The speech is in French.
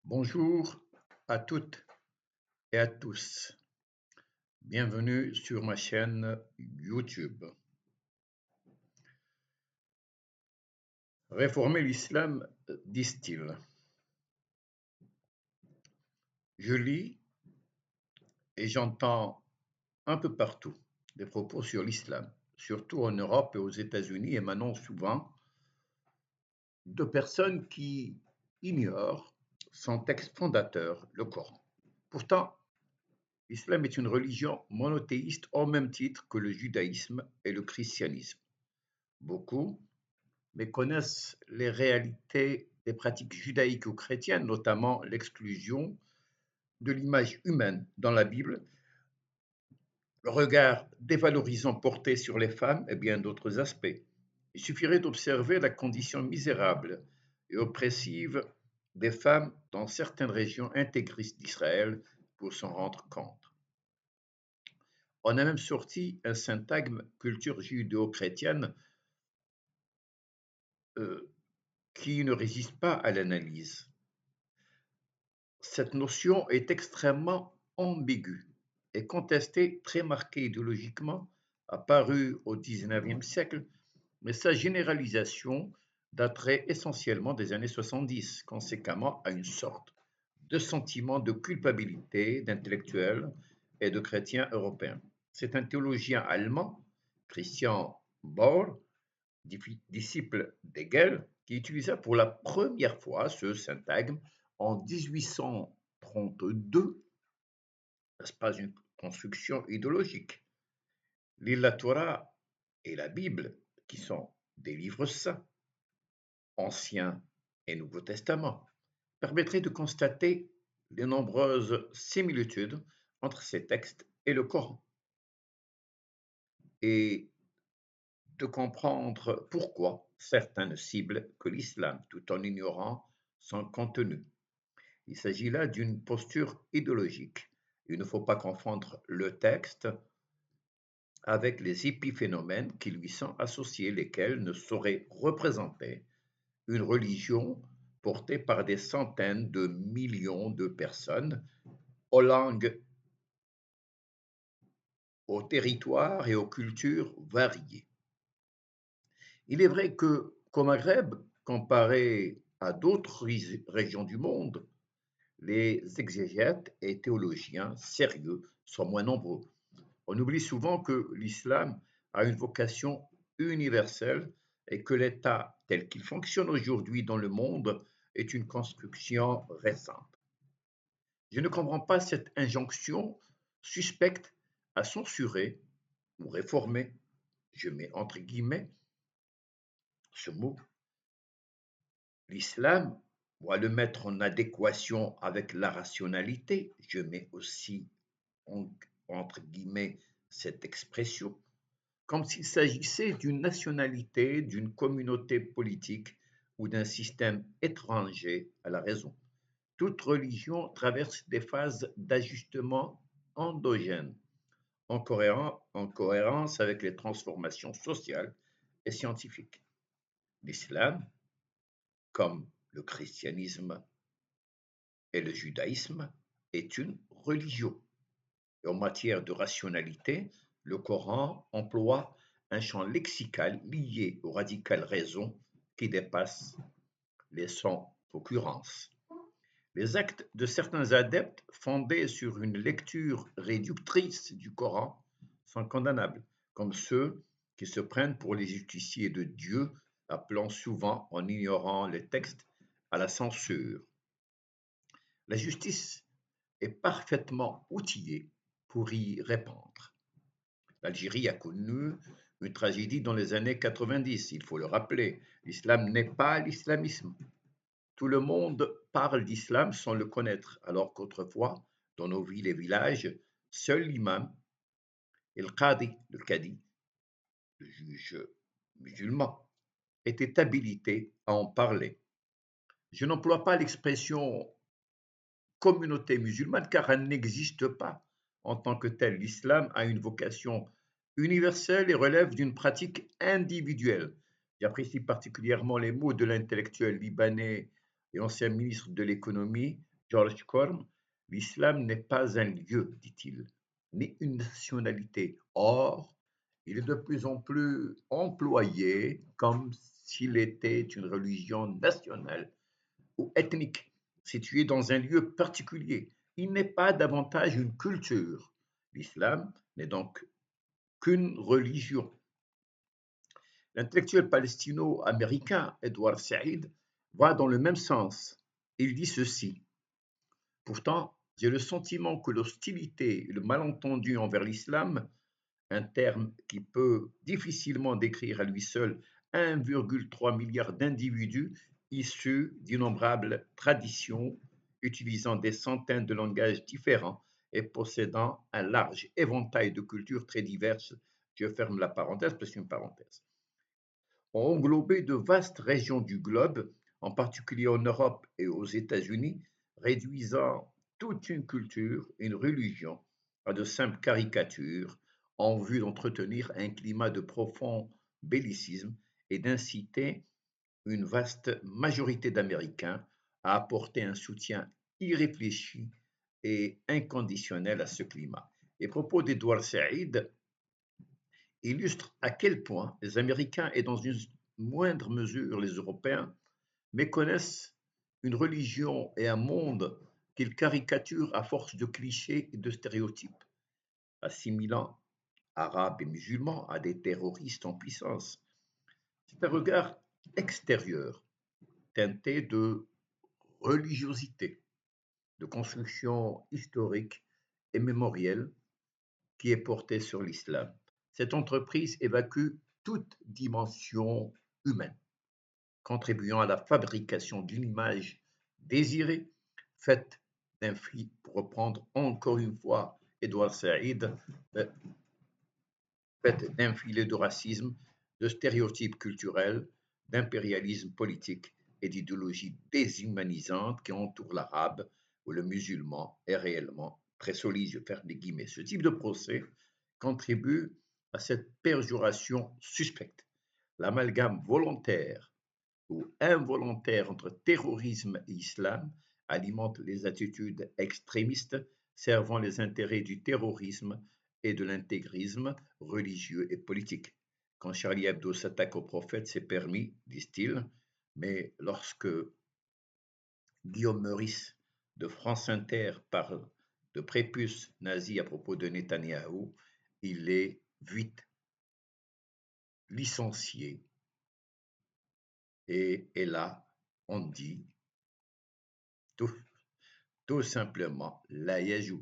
Bonjour à toutes et à tous. Bienvenue sur ma chaîne YouTube. Réformer l'islam, disent-ils. Je lis et j'entends un peu partout des propos sur l'islam, surtout en Europe et aux États-Unis, émanant souvent de personnes qui ignorent son texte fondateur, le Coran. Pourtant, l'islam est une religion monothéiste au même titre que le judaïsme et le christianisme. Beaucoup méconnaissent les réalités des pratiques judaïques ou chrétiennes, notamment l'exclusion de l'image humaine dans la Bible, le regard dévalorisant porté sur les femmes et bien d'autres aspects. Il suffirait d'observer la condition misérable et oppressive des femmes dans certaines régions intégristes d'Israël pour s'en rendre compte. On a même sorti un syntagme culture judéo-chrétienne euh, qui ne résiste pas à l'analyse. Cette notion est extrêmement ambiguë et contestée, très marquée idéologiquement, apparue au XIXe siècle, mais sa généralisation daterait essentiellement des années 70, conséquemment à une sorte de sentiment de culpabilité d'intellectuels et de chrétiens européens. C'est un théologien allemand, Christian Bohr, disciple d'Hegel, qui utilisa pour la première fois ce syntagme en 1832. N'est-ce pas une construction idéologique? La Torah et la Bible, qui sont des livres saints, Ancien et Nouveau Testament, permettraient de constater les nombreuses similitudes entre ces textes et le Coran, et de comprendre pourquoi certains ne ciblent que l'islam tout en ignorant son contenu. Il s'agit là d'une posture idéologique. Il ne faut pas confondre le texte avec les épiphénomènes qui lui sont associés, lesquels ne sauraient représenter une religion portée par des centaines de millions de personnes aux langues, aux territoires et aux cultures variées. Il est vrai qu'au Maghreb, comparé à d'autres régions du monde, les exégètes et théologiens sérieux sont moins nombreux. On oublie souvent que l'islam a une vocation universelle et que l'État tel qu'il fonctionne aujourd'hui dans le monde est une construction récente. Je ne comprends pas cette injonction suspecte à censurer ou réformer, je mets entre guillemets ce mot, l'islam, ou à le mettre en adéquation avec la rationalité, je mets aussi entre guillemets cette expression, comme s'il s'agissait d'une nationalité, d'une communauté politique ou d'un système étranger à la raison. Toute religion traverse des phases d'ajustement endogène, en cohérence avec les transformations sociales et scientifiques. L'islam, comme le christianisme et le judaïsme, est une religion. Et en matière de rationalité, le Coran emploie un champ lexical lié aux radicales raisons qui dépasse les sans occurrences. Les actes de certains adeptes fondés sur une lecture réductrice du Coran sont condamnables, comme ceux qui se prennent pour les justiciers de Dieu, appelant souvent, en ignorant les textes, à la censure. La justice est parfaitement outillée pour y répondre. L'Algérie a connu une tragédie dans les années 90, il faut le rappeler. L'islam n'est pas l'islamisme. Tout le monde parle d'islam sans le connaître, alors qu'autrefois, dans nos villes et villages, seul l'imam et le cadi, le juge musulman, étaient habilités à en parler. Je n'emploie pas l'expression communauté musulmane car elle n'existe pas en tant que telle. L'islam a une vocation universelle et relève d'une pratique individuelle. J'apprécie particulièrement les mots de l'intellectuel libanais et ancien ministre de l'économie George Corm, l'islam n'est pas un lieu, dit-il, ni une nationalité. Or, il est de plus en plus employé comme s'il était une religion nationale ou ethnique, située dans un lieu particulier. Il n'est pas davantage une culture. L'islam n'est donc qu'une religion. L'intellectuel palestino-américain Edward Said va dans le même sens. Il dit ceci: pourtant, j'ai le sentiment que l'hostilité et le malentendu envers l'islam, un terme qui peut difficilement décrire à lui seul 1,3 milliard d'individus issus d'innombrables traditions, utilisant des centaines de langages différents et possédant un large éventail de cultures très diverses. Je ferme la parenthèse parce que c'est une parenthèse. Ont englobé de vastes régions du globe, en particulier en Europe et aux États-Unis, réduisant toute une culture, une religion, à de simples caricatures, en vue d'entretenir un climat de profond bellicisme et d'inciter une vaste majorité d'Américains à apporter un soutien irréfléchi et inconditionnel à ce climat. Les propos d'Edouard Saïd illustre à quel point les Américains et dans une moindre mesure les Européens méconnaissent une religion et un monde qu'ils caricaturent à force de clichés et de stéréotypes, assimilant arabes et musulmans à des terroristes en puissance. C'est un regard extérieur, teinté de religiosité, de construction historique et mémorielle qui est porté sur l'islam. Cette entreprise évacue toute dimension humaine, contribuant à la fabrication d'une image désirée, faite pour reprendre encore une fois Edouard Saïd, euh, faite d'un filet de racisme, de stéréotypes culturels, d'impérialisme politique et d'idéologies déshumanisantes qui entourent l'arabe ou le musulman est réellement très solide, je ferme les guillemets. Ce type de procès contribue à cette perjuration suspecte. L'amalgame volontaire ou involontaire entre terrorisme et islam alimente les attitudes extrémistes servant les intérêts du terrorisme et de l'intégrisme religieux et politique. Quand Charlie Hebdo s'attaque au prophète, c'est permis, disent-ils, mais lorsque Guillaume Meurice de France Inter parle de prépuce nazi à propos de Netanyahou, il est vite licencié et là, on dit tout, tout simplement la Yajou.